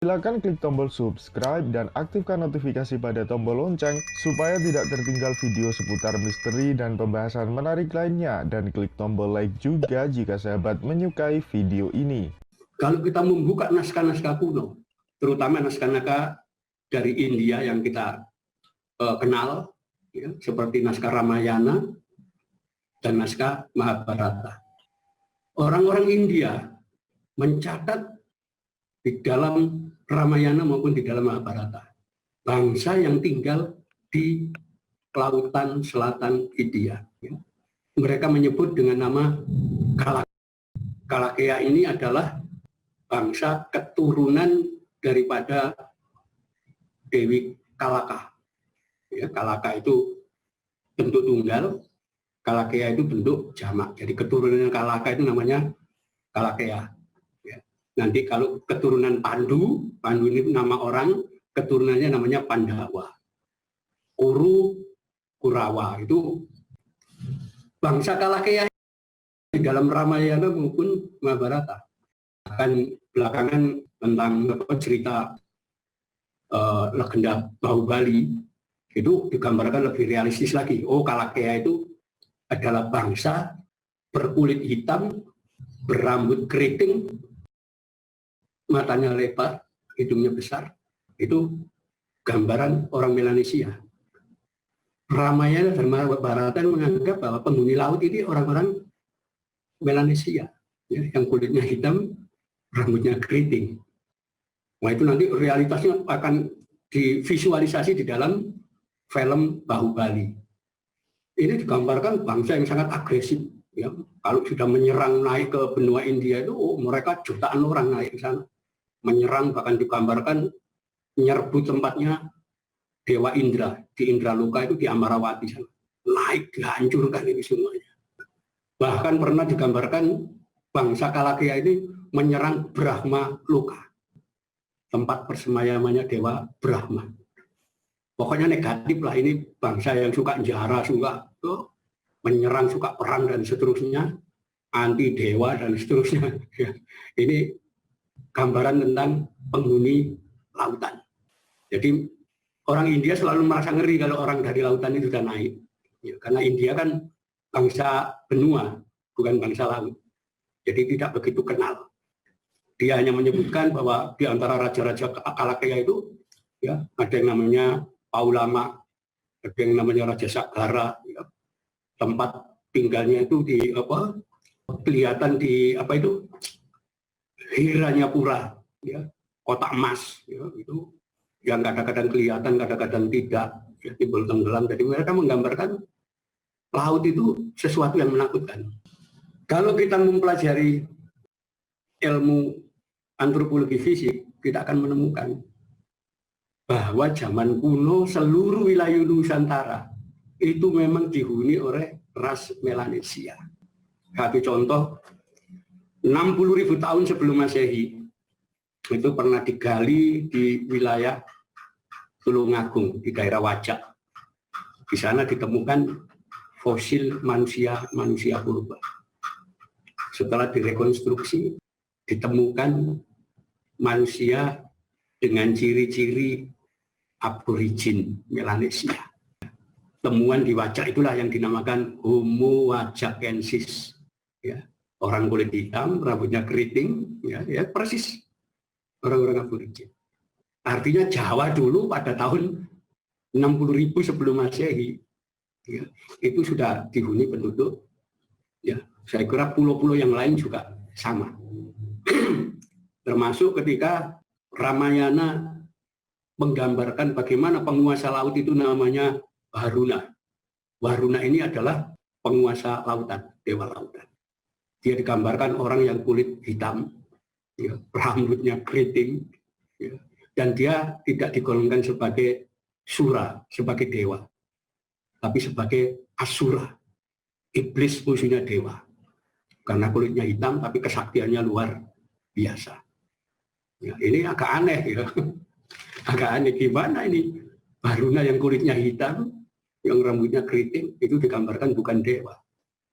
Silakan klik tombol subscribe dan aktifkan notifikasi pada tombol lonceng supaya tidak tertinggal video seputar misteri dan pembahasan menarik lainnya, dan klik tombol like juga jika sahabat menyukai video ini. Kalau kita membuka naskah-naskah kuno, terutama naskah-naskah dari India yang kita kenal, ya, seperti naskah Ramayana dan naskah Mahabharata. Orang-orang India mencatat di dalam Ramayana maupun di dalam Mahabharata, bangsa yang tinggal di lautan selatan India. Mereka menyebut dengan nama Kalakya. Kalakya ini adalah bangsa keturunan daripada Dewi Kalaka. Ya, Kalaka itu bentuk tunggal, Kalakya itu bentuk jamak. Jadi keturunan Kalaka itu namanya Kalakya. Ya. Nanti kalau keturunan Pandu, Pandu ini nama orang, keturunannya namanya Pandawa. Kuru, Kurawa itu bangsa Kalakya di dalam Ramayana maupun Mahabharata. Bahkan belakangan tentang cerita legenda Bahubali itu digambarkan lebih realistis lagi. Oh, Kalakya itu adalah bangsa berkulit hitam, berambut keriting, matanya lebar, hidungnya besar. Itu gambaran orang Melanesia. Ramayana dan Mahabharata menganggap bahwa penghuni laut ini orang-orang Melanesia, ya, yang kulitnya hitam, rambutnya keriting. Nah, itu nanti realitasnya akan divisualisasi di dalam film Bahubali. Ini digambarkan bangsa yang sangat agresif. Ya. Kalau sudah menyerang naik ke benua India itu, mereka jutaan orang naik ke sana. Menyerang, bahkan digambarkan menyerbu tempatnya Dewa Indra. Di Indraloka itu di Amarawati sana. Naik, dihancurkan ini semuanya. Bahkan pernah digambarkan bangsa Kalakya ini menyerang Brahma Loka, tempat persemayamannya Dewa Brahma. Pokoknya negatif lah, ini bangsa yang suka jara, suka menyerang, suka perang dan seterusnya, anti dewa dan seterusnya. Ini gambaran tentang penghuni lautan. Jadi orang India selalu merasa ngeri kalau orang dari lautan itu sudah naik. Ya, karena India kan bangsa benua, bukan bangsa laut. Jadi tidak begitu kenal. Dia hanya menyebutkan bahwa di antara raja-raja Kalakya itu, ya, ada yang namanya Paulama, ada yang namanya Raja Sagara, ya, tempat tinggalnya itu di kelihatan di Hiranyapura, ya, kota emas, ya, itu yang kadang-kadang kelihatan, kadang-kadang tidak, ya, timbul tenggelam. Jadi mereka menggambarkan laut itu sesuatu yang menakutkan. Kalau kita mempelajari ilmu antropologi fisik, kita akan menemukan bahwa zaman kuno seluruh wilayah Nusantara itu memang dihuni oleh ras Melanesia. Satu contoh, 60.000 tahun sebelum Masehi, itu pernah digali di wilayah Tulungagung, di daerah Wajak. Di sana ditemukan fosil manusia purba. Setelah direkonstruksi, ditemukan manusia dengan ciri-ciri aborigin Melanesia. Temuan di Wajak itulah yang dinamakan Homo wajakensis. Ya, orang kulit hitam, rambutnya keriting, ya persis orang-orang aborigin. Artinya Jawa dulu pada tahun 60.000 sebelum Masehi, ya, itu sudah dihuni penduduk. Ya, saya kira pulau-pulau yang lain juga sama. Termasuk ketika Ramayana menggambarkan bagaimana penguasa laut itu namanya Varuna. Varuna ini adalah penguasa lautan, dewa lautan. Dia digambarkan orang yang kulit hitam, ya, rambutnya keriting, ya, dan dia tidak digolongkan sebagai sura, sebagai dewa, tapi sebagai asura, iblis musuhnya dewa. Karena kulitnya hitam, tapi kesaktiannya luar biasa. Ya, ini agak aneh, ya. Agak aneh, gimana ini Varuna yang kulitnya hitam, yang rambutnya keriting, itu digambarkan bukan dewa.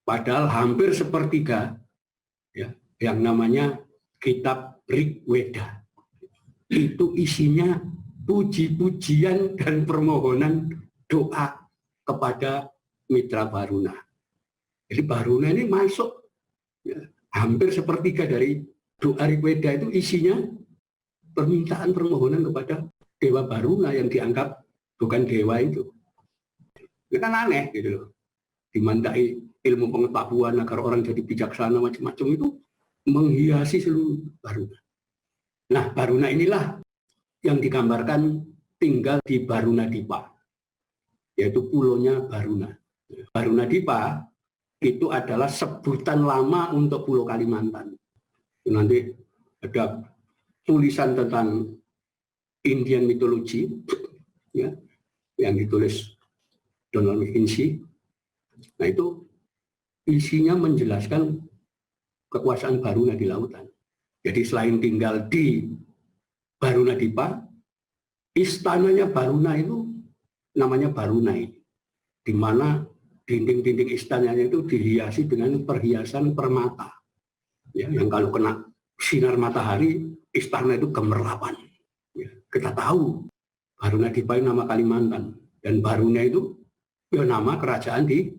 Padahal hampir sepertiga, ya, yang namanya kitab Rig Weda. itu isinya puji-pujian dan permohonan doa kepada mitra Baruna. Jadi Baruna ini masuk ya, hampir sepertiga dari doa Rigveda itu isinya permintaan permohonan kepada Dewa Baruna yang dianggap bukan dewa itu. Itu kan aneh gitu loh. Dimandai ilmu pengetahuan agar orang jadi bijaksana macam-macam itu menghiasi seluruh Baruna. Nah, Baruna inilah yang digambarkan tinggal di Barunadipa, yaitu pulonya Baruna. Barunadipa itu adalah sebutan lama untuk Pulau Kalimantan. Nanti ada tulisan tentang Indian mythology ya, yang ditulis Donald McKinsey. Nah itu isinya menjelaskan kekuasaan Baruna di lautan. Jadi selain tinggal di Barunadipa, istananya Baruna itu namanya Barunai, di mana dinding-dinding istananya itu dihiasi dengan perhiasan permata. Ya, yang kalau kena sinar matahari, istana itu gemerlapan. Ya, kita tahu Barunadipa itu nama Kalimantan, dan Baruna itu ya nama kerajaan di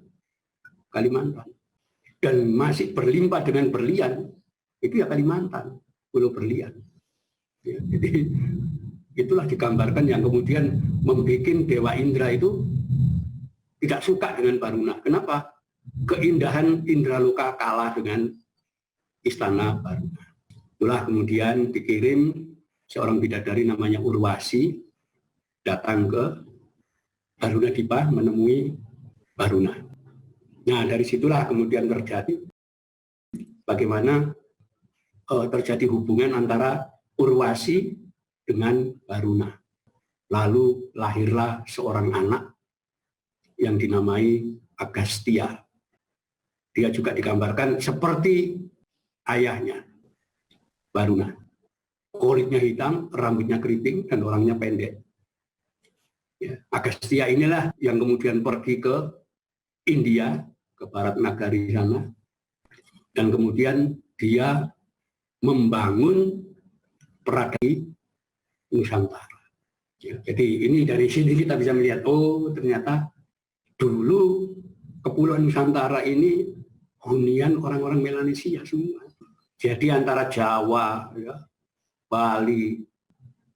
Kalimantan. Dan masih berlimpah dengan berlian, itu ya Kalimantan, Pulau Berlian. Ya, jadi itulah digambarkan yang kemudian membuat Dewa Indra itu tidak suka dengan Baruna. Kenapa? Keindahan Indraloka kalah dengan istana Baruna. Itulah kemudian dikirim seorang bidadari namanya Urwasi datang ke Barunadipa menemui Baruna. Nah, dari situlah kemudian terjadi bagaimana terjadi hubungan antara Urwasi dengan Baruna. Lalu lahirlah seorang anak yang dinamai Agastya. Dia juga digambarkan seperti ayahnya, Baruna. Kulitnya hitam, rambutnya keriting, dan orangnya pendek. Ya, Agastya inilah yang kemudian pergi ke India, ke barat nagari sana, dan kemudian dia membangun Peradahi Nusantara. Ya, jadi ini dari sini kita bisa melihat, oh ternyata dulu Kepulauan Nusantara ini hunian orang-orang Melanesia semua. Jadi antara Jawa, ya, Bali,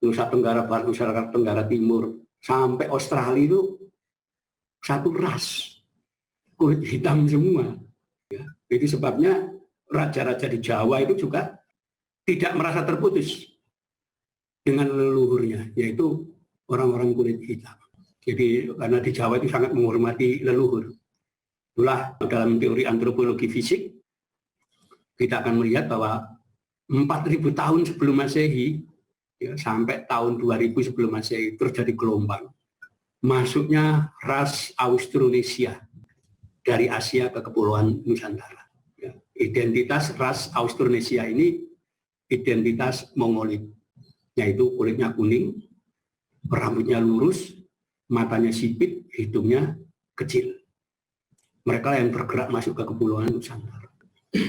Nusa Tenggara Barat, Nusa Tenggara Timur, sampai Australia itu satu ras. Kulit hitam semua. Ya, itu sebabnya raja-raja di Jawa itu juga tidak merasa terputus dengan leluhurnya, yaitu orang-orang kulit hitam. Jadi karena di Jawa itu sangat menghormati leluhur. Itulah dalam teori antropologi fisik, kita akan melihat bahwa 4.000 tahun sebelum Masehi, ya, sampai tahun 2000 sebelum Masehi terjadi gelombang. Masuknya ras Austronesia dari Asia ke Kepulauan Nusantara. Ya, identitas ras Austronesia ini identitas Mongolit, yaitu kulitnya kuning, rambutnya lurus, matanya sipit, hidungnya kecil. Mereka yang bergerak masuk ke Kepulauan Nusantara.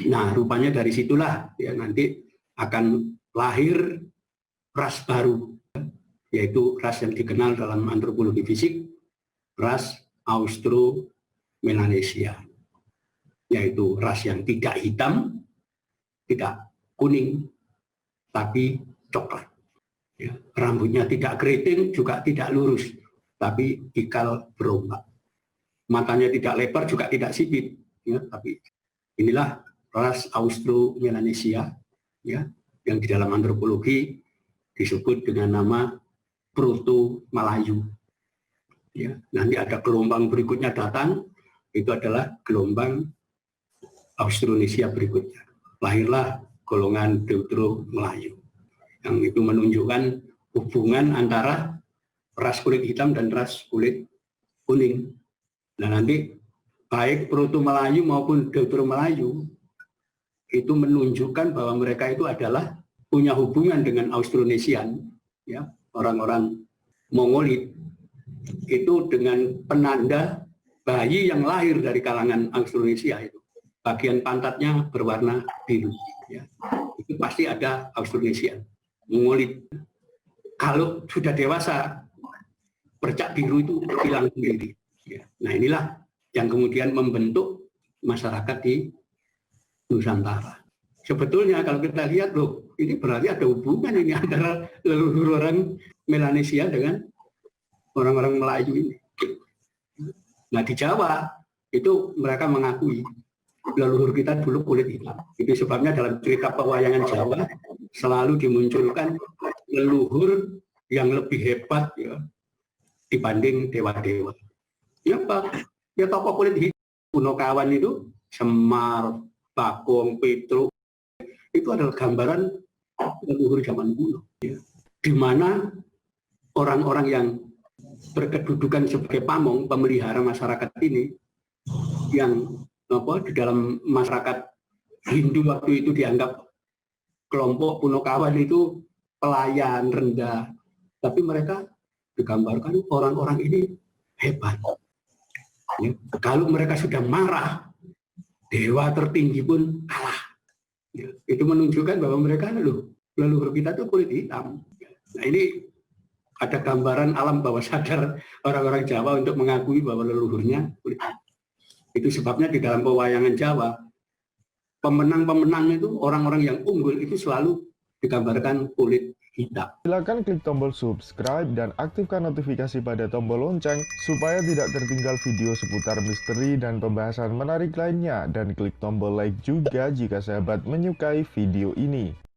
Nah, rupanya dari situlah ya nanti akan lahir ras baru, yaitu ras yang dikenal dalam antropologi fisik, ras Austro-Melanesia, yaitu ras yang tidak hitam, tidak kuning, tapi coklat. Ya, rambutnya tidak keriting, juga tidak lurus, tapi ikal berombak. Matanya tidak lebar, juga tidak sipit. Ya, tapi inilah ras Austro-Melanesia, ya, yang di dalam antropologi disebut dengan nama Proto-Malayu. Ya, nanti ada gelombang berikutnya datang, itu adalah gelombang Austronesia berikutnya. Lahirlah golongan Deutero-Melayu, yang itu menunjukkan hubungan antara ras kulit hitam dan ras kulit kuning. Nah nanti baik Proto-Melayu maupun Deutero-Melayu itu menunjukkan bahwa mereka itu adalah punya hubungan dengan Austronesian, ya, orang-orang Mongolit itu dengan penanda bayi yang lahir dari kalangan Austronesia itu. Bagian pantatnya berwarna biru. Ya. Itu pasti ada Austronesian, Mongolit. kalau sudah dewasa, bercak biru itu hilang sendiri. Nah inilah yang kemudian membentuk masyarakat di Nusantara. Sebetulnya kalau kita lihat, loh, ini berarti ada hubungan ini antara leluhur orang Melanesia dengan orang-orang Melayu ini. Nah di Jawa itu mereka mengakui leluhur kita dulu kulit hitam. Itu sebabnya dalam cerita pewayangan Jawa selalu dimunculkan leluhur yang lebih hebat ya, dibanding dewa-dewa. Ya Pak, ya tokoh kulit hitam Punokawan itu, Semar, Bagong, Petruk, itu adalah gambaran leluhur zaman dulu. Ya. Di mana orang-orang yang berkedudukan sebagai pamong, pemelihara masyarakat ini, yang di dalam masyarakat Hindu waktu itu dianggap kelompok Punokawan itu pelayan, rendah. Tapi mereka digambarkan orang-orang ini hebat. Ya. Kalau mereka sudah marah, dewa tertinggi pun kalah. Ya. Itu menunjukkan bahwa mereka leluhur kita itu kulit hitam. Nah ini ada gambaran alam bawah sadar orang-orang Jawa untuk mengakui bahwa leluhurnya kulit hitam. Itu sebabnya di dalam pewayangan Jawa, pemenang-pemenang itu orang-orang yang unggul itu selalu digambarkan kulit hitam. Silakan klik tombol subscribe dan aktifkan notifikasi pada tombol lonceng supaya tidak tertinggal video seputar misteri dan pembahasan menarik lainnya, dan klik tombol like juga jika sahabat menyukai video ini.